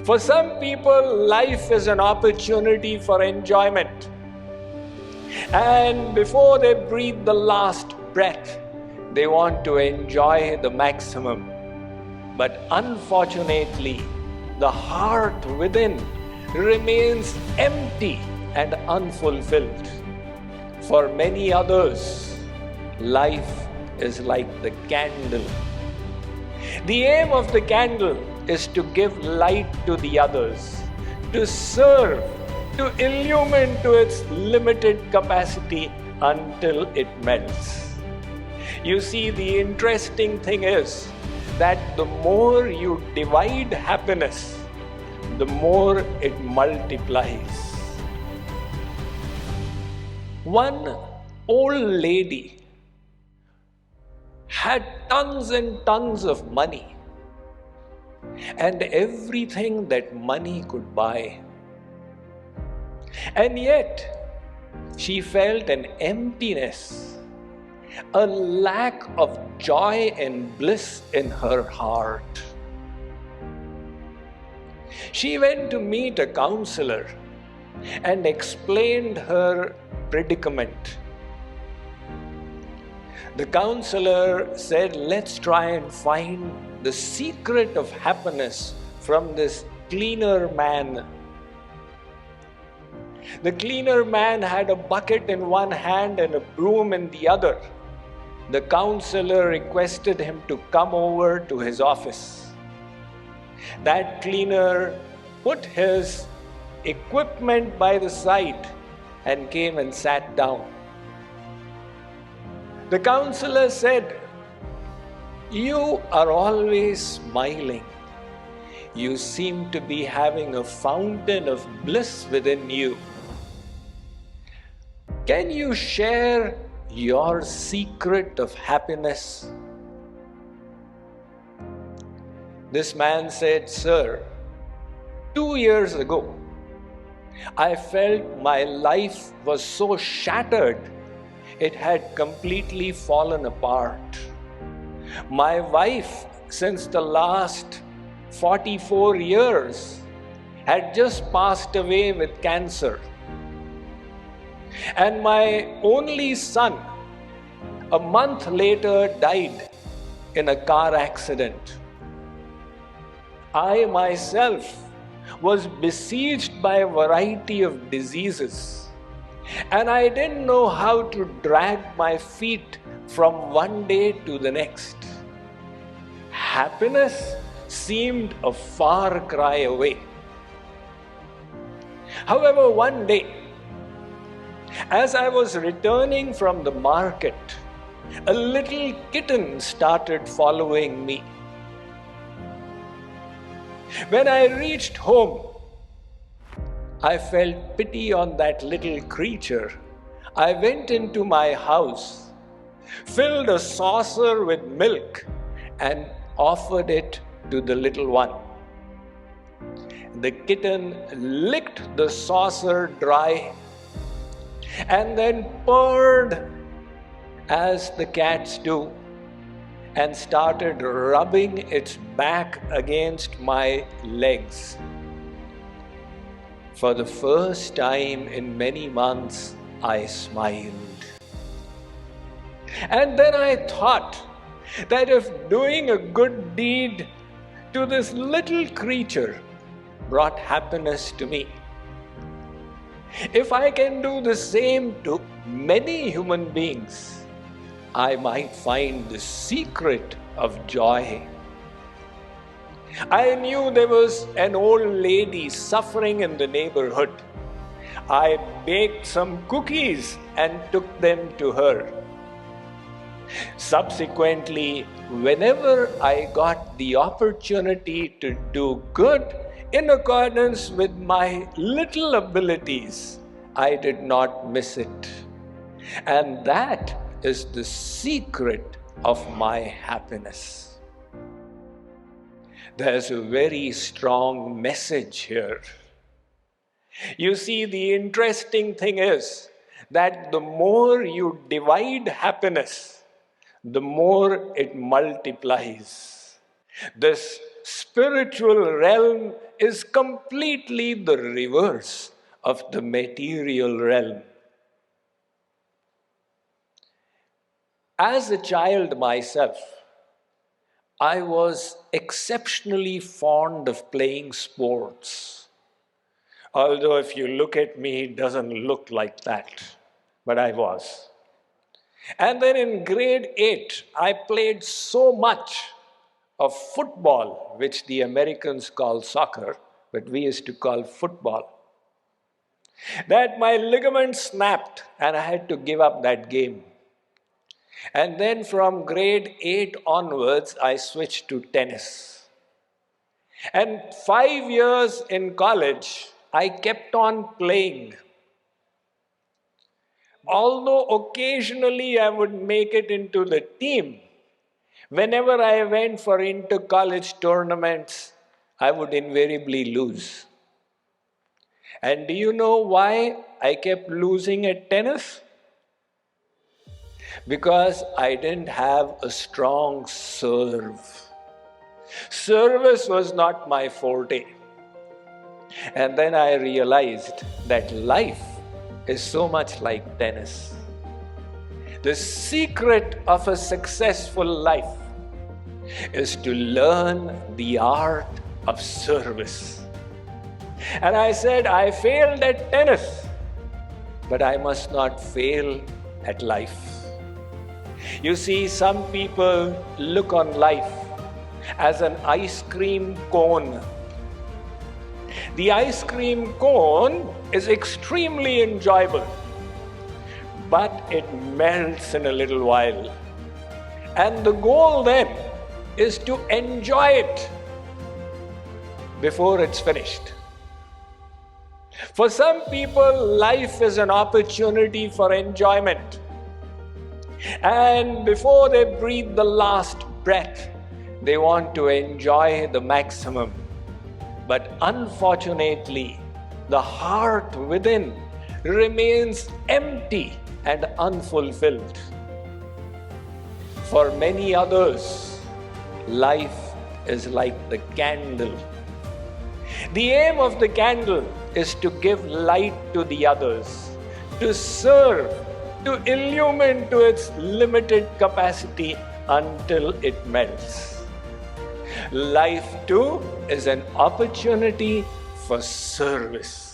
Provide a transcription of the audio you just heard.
For some people, life is an opportunity for enjoyment. And before they breathe the last breath, they want to enjoy the maximum. But unfortunately, the heart within remains empty and unfulfilled. For many others, life is like the candle. The aim of the candle is to give light to the others, to serve, to illumine to its limited capacity until it melts. You see, the interesting thing is that the more you divide happiness, the more it multiplies. One old lady had tons and tons of money and everything that money could buy. And yet, she felt an emptiness, a lack of joy and bliss in her heart. She went to meet a counselor and explained her predicament. The counselor said, let's try and find the secret of happiness from this cleaner man. The cleaner man had a bucket in one hand and a broom in the other. The counselor requested him to come over to his office. That cleaner put his equipment by the side and came and sat down. The counselor said, "You are always smiling. You seem to be having a fountain of bliss within you. Can you share your secret of happiness?" This man said, "Sir, 2 years ago, I felt my life was so shattered, it had completely fallen apart. My wife, since the last 44 years, had just passed away with cancer. And my only son, a month later, died in a car accident. I myself was besieged by a variety of diseases, and I didn't know how to drag my feet from one day to the next. Happiness seemed a far cry away. However, one day, as I was returning from the market, a little kitten started following me. When I reached home, I felt pity on that little creature. I went into my house, filled a saucer with milk, and offered it to the little one. The kitten licked the saucer dry and then purred as the cats do and started rubbing its back against my legs. For the first time in many months, I smiled. And then I thought that if doing a good deed to this little creature brought happiness to me, if I can do the same to many human beings, I might find the secret of joy. I knew there was an old lady suffering in the neighborhood. I baked some cookies and took them to her. Subsequently, whenever I got the opportunity to do good in accordance with my little abilities, I did not miss it. And that is the secret of my happiness. There's a very strong message here. You see, the interesting thing is that the more you divide happiness, the more it multiplies. This spiritual realm is completely the reverse of the material realm. As a child myself, I was exceptionally fond of playing sports. Although if you look at me, it doesn't look like that, but I was. And then in grade 8, I played so much of football, which the Americans call soccer, but we used to call football, that my ligament snapped and I had to give up that game. And then from grade 8 onwards, I switched to tennis. And 5 years in college, I kept on playing. Although occasionally I would make it into the team, whenever I went for inter-college tournaments, I would invariably lose. And do you know why I kept losing at tennis? Because I didn't have a strong serve. Service was not my forte. And then I realized that life is so much like tennis. The secret of a successful life is to learn the art of service. And I said, I failed at tennis, but I must not fail at life. You see, some people look on life as an ice cream cone. The ice cream cone is extremely enjoyable, but it melts in a little while. And the goal then is to enjoy it before it's finished. For some people, life is an opportunity for enjoyment. And before they breathe the last breath, they want to enjoy the maximum. But unfortunately, the heart within remains empty and unfulfilled. For many others, life is like the candle. The aim of the candle is to give light to the others, to serve, to illumine to its limited capacity until it melts. Life too is an opportunity for service.